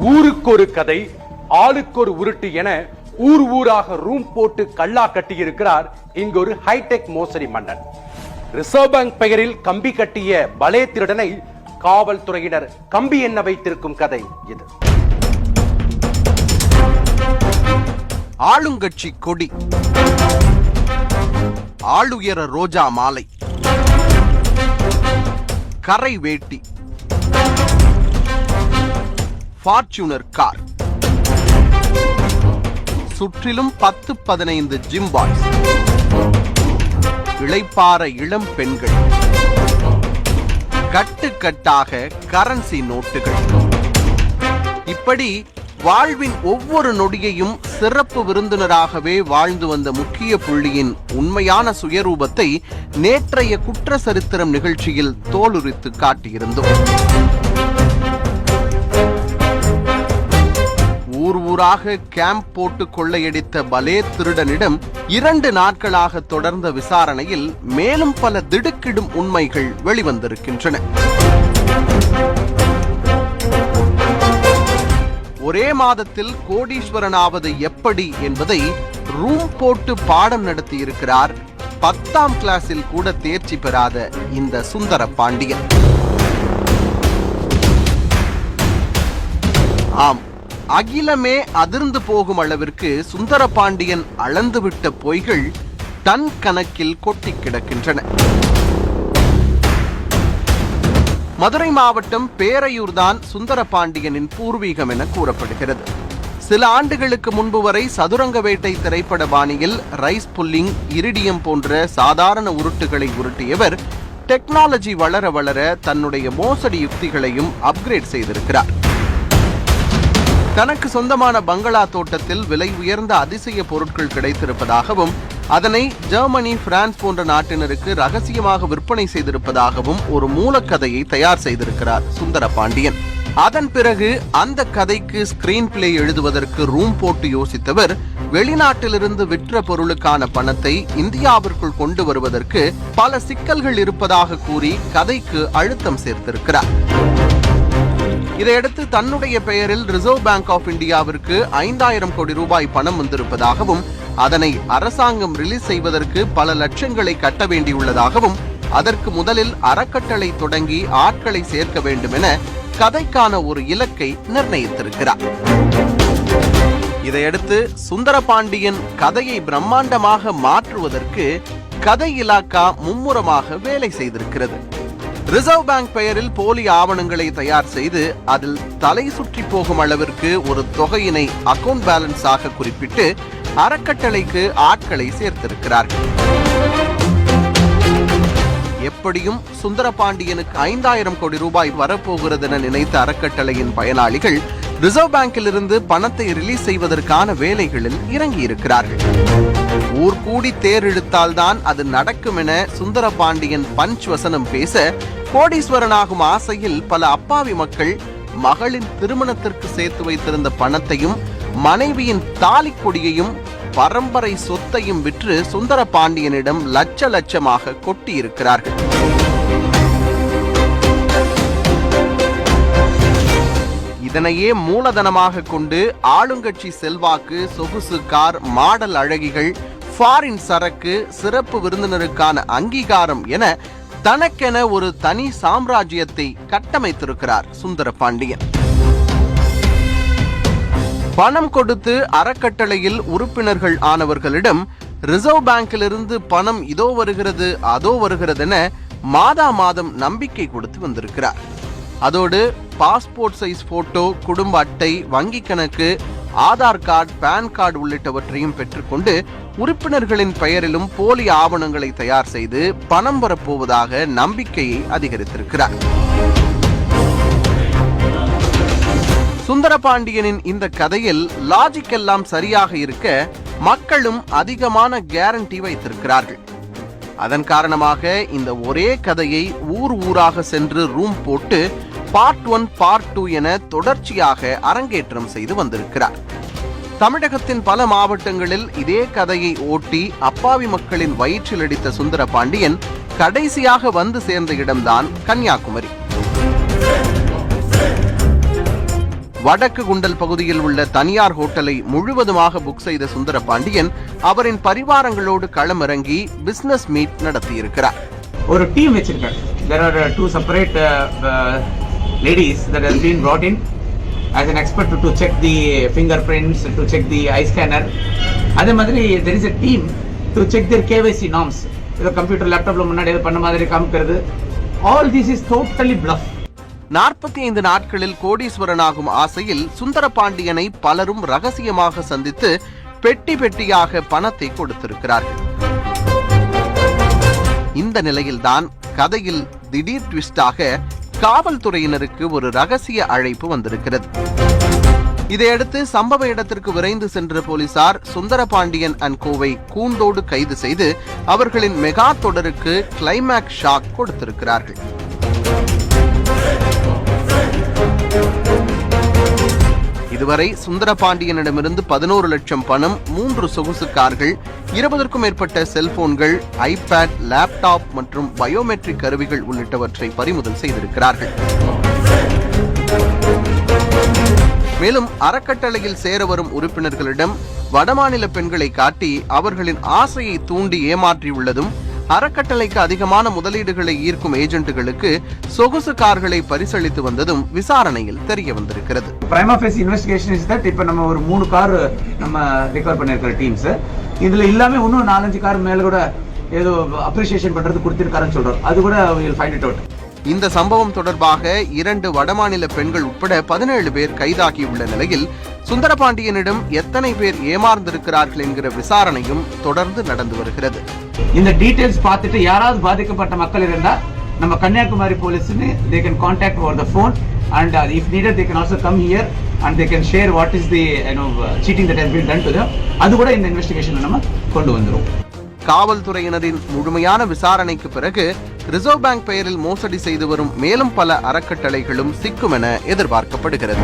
ஊருக்கு ஒரு கதை, ஆளுக்கு ஒரு உருட்டு என ஊர் ஊராக ரூம் போட்டு கல்லா கட்டியிருக்கிறார் இங்கு ஒரு ஹைடெக் மோசடி மன்னன். ரிசர்வ் பேங்க் பெயரில் கம்பி கட்டிய பலே திருடனை காவல்துறையினர் கம்பி எண்ண வைத்திருக்கும் கதை இது. ஆளுங்கட்சி கொடி, ஆளுயர ரோஜா மாலை, கரை வேட்டி, ஃபார்ச்சூனர் கார், சுற்றிலும் 10-15 ஜிம் பாய்ஸ், இளைப்பாற இளம் பெண்கள், கட்டுக்கட்டாக கரன்சி நோட்டுகள். இப்படி வாழ்வின் ஒவ்வொரு நொடியையும் சிறப்பு விருந்தினராகவே வாழ்ந்து வந்த முக்கிய புள்ளியின் உண்மையான சுயரூபத்தை நேற்றைய குற்ற சரித்திரம் நிகழ்ச்சியில் தோலுரித்து காட்டியிருந்தோம். ஊர் ஊராக கேம்ப் போட்டு கொள்ளையடித்த பலே திருடனிடம் 2 நாட்களாக தொடர்ந்த விசாரணையில் மேலும் பல திடுக்கிடும் உண்மைகள் வெளிவந்திருக்கின்றன. ஒரே மாதத்தில் கோடீஸ்வரனாவது எப்படி என்பதை ரூம் போட்டு பாடம் நடத்தியிருக்கிறார் 10ஆம் கிளாஸில் கூட தேர்ச்சி பெறாத இந்த சுந்தர பாண்டியன். ஆம், அகிலமே அதிர்ந்து போகும் அளவிற்கு சுந்தர பாண்டியன் அளந்துவிட்ட பொய்கள் டன் கணக்கில் கொட்டி கிடக்கின்றன. மதுரை மாவட்டம் பேரையூர் தான் சுந்தர பாண்டியனின் பூர்வீகம் என கூறப்படுகிறது. சில ஆண்டுகளுக்கு முன்பு வரை சதுரங்க வேட்டை திரைப்பட பாணியில் ரைஸ் புல்லிங், இரிடியம் போன்ற சாதாரண உருட்டுகளை உருட்டியவர் டெக்னாலஜி வளர வளர தன்னுடைய மோசடி யுக்திகளையும் அப்கிரேட் செய்திருக்கிறார். தனக்கு சொந்தமான பங்களா தோட்டத்தில் விலை உயர்ந்த அதிசய பொருட்கள் கிடைத்திருப்பதாகவும் அதனை ஜெர்மனி, பிரான்ஸ் போன்ற நாட்டினருக்கு ரகசியமாக விற்பனை செய்திருப்பதாகவும் ஒரு மூலக்கதையை தயார் செய்திருக்கிறார் சுந்தர பாண்டியன். அதன் பிறகு அந்த கதைக்கு ஸ்கிரீன் பிளே எழுதுவதற்கு ரூம் போட்டு யோசித்தவர் வெளிநாட்டிலிருந்து விற்ற பொருளுக்கான பணத்தை இந்தியாவிற்குள் கொண்டு வருவதற்கு பல சிக்கல்கள் இருப்பதாக கூறி கதைக்கு அழுத்தம் சேர்த்திருக்கிறார். இதையடுத்து தன்னுடைய பெயரில் ரிசர்வ் பேங்க் ஆஃப் இந்தியாவிற்கு 5000 கோடி ரூபாய் பணம் வந்திருப்பதாகவும் அதனை அரசாங்கம் ரிலீஸ் செய்வதற்கு பல லட்சங்களை கட்ட வேண்டியுள்ளதாகவும் அதற்கு முதலில் அறக்கட்டளை தொடங்கி ஆட்களை சேர்க்க வேண்டும் என கதைக்கான ஒரு இலக்கை நிர்ணயித்திருக்கிறார். இதையடுத்து சுந்தர பாண்டியன் கதையை பிரம்மாண்டமாக மாற்றுவதற்கு கதை இலாக்கா மும்முரமாக வேலை செய்திருக்கிறது. ரிசர்வ் பேங்க் பெயரில் போலி ஆவணங்களை தயார் செய்து அதில் தலை சுற்றி போகும் அளவிற்கு ஒரு தொகையினை அக்கவுண்ட் பேலன்ஸாக குறிப்பிட்டு அறக்கட்டளைக்கு ஆட்களை சேர்த்திருக்கிறார்கள். எப்படியும் சுந்தர பாண்டியனுக்கு 5000 கோடி ரூபாய் வரப்போகிறது என நினைத்த அறக்கட்டளையின் பயனாளிகள் ரிசர்வ் பேங்கில் இருந்து பணத்தை ரிலீஸ் செய்வதற்கான வேலைகளில் இறங்கி இருக்கிறார்கள். ஊர் கூடி தேர் இழுத்தால்தான் அது நடக்கும் என சுந்தர பாண்டியன் பஞ்ச் வசனம் பேச கோடீஸ்வரனாகும் ஆசையில் பல அப்பாவி மக்கள் மகளின் திருமணத்திற்கு சேர்த்து வைத்திருந்த பணத்தையும் மனைவியின் தாலி கொடியையும் பரம்பரை சொத்தையும் விற்று சுந்தர பாண்டியனிடம் லட்ச லட்சமாக கொட்டி இருக்கிறார்கள். இதனையே மூலதனமாக கொண்டு ஆளுங்கட்சி செல்வாக்கு, சொகுசு கார், மாடல் அழகிகள், ஃபாரின் சரக்கு, சிறப்பு விருந்தினருக்கான அங்கீகாரம் என தனக்கென ஒரு தனி சாம்ராஜ்யத்தை கட்டமைத்திருக்கிறார் சுந்தர பாண்டியன். பணம் கொடுத்து அறக்கட்டளையில் உறுப்பினர்கள் ஆனவர்களிடம் ரிசர்வ் பேங்கிலிருந்து பணம் இதோ வருகிறது அதோ வருகிறது என மாதா மாதம் நம்பிக்கை கொடுத்து வந்திருக்கிறார். அதோடு பாஸ்போர்ட் சைஸ் போட்டோ, குடும்ப அட்டை, வங்கி கணக்கு, ஆதார் கார்டு, பான் கார்டு உள்ளிட்டவற்றையும் பெற்றுக்கொண்டு உறுப்பினர்களின் பெயரிலும் போலி ஆவணங்களை தயார் செய்து பணம் வரப்போவதாக நம்பிக்கையை அதிகரித்திருக்கிறார். சுந்தர பாண்டியனின் இந்த கதையில் லாஜிக் எல்லாம் சரியாக இருக்க மக்களும் அதிகமான கேரண்டி வைத்திருக்கிறார்கள். அதன் காரணமாக இந்த ஒரே கதையை ஊர் ஊராக சென்று ரூம் போட்டு பார்ட் 1, பார்ட் 2 என தொடர்ச்சியாக அரங்கேற்றம் செய்து வந்திருக்கிறார். தமிழகத்தின் பல மாவட்டங்களில் இதே கதையை ஓட்டி அப்பாவி மக்களின் வயிற்றில் அடித்த சுந்தர பாண்டியன் கடைசியாக வந்து சேர்ந்த இடம்தான் கன்னியாகுமரி. வடக்கு குண்டல் பகுதியில் உள்ள தனியார் ஹோட்டலை முழுவதுமாக புக் செய்த சுந்தரபாண்டியன் அவரின் பரிவாரங்களோடு களமிறங்கி பிசினஸ் மீட் நடத்தியிருக்கிறார். ஒரு டீம் வச்சிருக்காரு. There are two separate ladies that has been brought in as an expert to check the fingerprints, to check the eye scanner. அதே மாதிரி there is a team to check their KYC norms. இது computer லேப்டாப்ல முன்னாடி எது பண்ண மாதிரி காமிக்கிறது. All this is totally bluff. 45 நாட்களில் கோடீஸ்வரனாகும் ஆசையில் சுந்தரபாண்டியனை பலரும் ரகசியமாக சந்தித்து பெட்டி பெட்டியாக பணத்தை கொடுத்திருக்கிறார்கள். இந்த நிலையில்தான் கதையில் திடீர் ட்விஸ்டாக காவல்துறையினருக்கு ஒரு ரகசிய அழைப்பு வந்திருக்கிறது. இதையடுத்து சம்பவ இடத்திற்கு விரைந்து சென்ற போலீசார் சுந்தரபாண்டியன் அண்ட் கோவை கூண்டோடு கைது செய்து அவர்களின் மெகா தொடருக்கு கிளைமேக்ஸ் ஷாக் கொடுத்திருக்கிறார்கள். இதுவரை சுந்தரபாண்டியனிடமிருந்து 11 லட்சம் பணம், 3 சொகுசு கார்கள், 20க்கும் மேற்பட்ட செல்போன்கள், ஐபேட், லேப்டாப் மற்றும் பயோமெட்ரிக் கருவிகள் உள்ளிட்டவற்றை பறிமுதல் செய்திருக்கிறார்கள். மேலும் அறக்கட்டளையில் சேர வரும் உறுப்பினர்களிடம் வடமாநில பெண்களை காட்டி அவர்களின் ஆசையை தூண்டி ஏமாற்றியுள்ளதும், அறக்கட்டளைக்கு அதிகமான முதலீடுகளை ஈர்க்கும் ஏஜென்ட்டுகளுக்கு சொகுசு கார்களை பரிசளித்து வந்ததும் விசாரணையில் தெரிய வந்திருக்கிறது. Prima facie investigation is that இப்ப நம்ம ஒரு 3 கார் நம்ம ரிகவர் பண்ணிருக்கிற டீம்ஸ், இதுல எல்லாமே இன்னும் 4-5 கார் மேல கூட ஏதோ அப்ரிசியேஷன் பண்றது கொடுத்திருக்காருன்னு சொல்றோம். அது கூட we will find it out. இந்த சம்பவம் தொடர்பாக 2 வடமாநில பெண்கள் உட்பட 17 பேர் கைதாகியுள்ள நிலையில் சுந்தரபாண்டியனிடம் எத்தனை பேர் ஏமாந்திருக்கிறார்கள் என்கிற விசாரணையும் தொடர்ந்து நடந்து வருகிறது. இந்த டீடைல்ஸ் பார்த்துட்டு யாராவது பாதிக்கப்பட்ட மக்கள் இருந்தா நம்ம Kanyakumari போலீஸ்னு they can contact over the phone and if needed they can also come here and they can share what is the cheating that has been done to them. அது கூட இந்த இன்வெஸ்டிகேஷன்ல நம்ம கொண்டு வந்துரும். காவல்துறையினரின் முழுமையான விசாரணைக்கு பிறகு ரிசர்வ் பேங்க் பெயரில் மோசடி செய்து வரும் மேலும் பல அறக்கட்டளைகளும் சிக்கும் என எதிர்பார்க்கப்படுகிறது.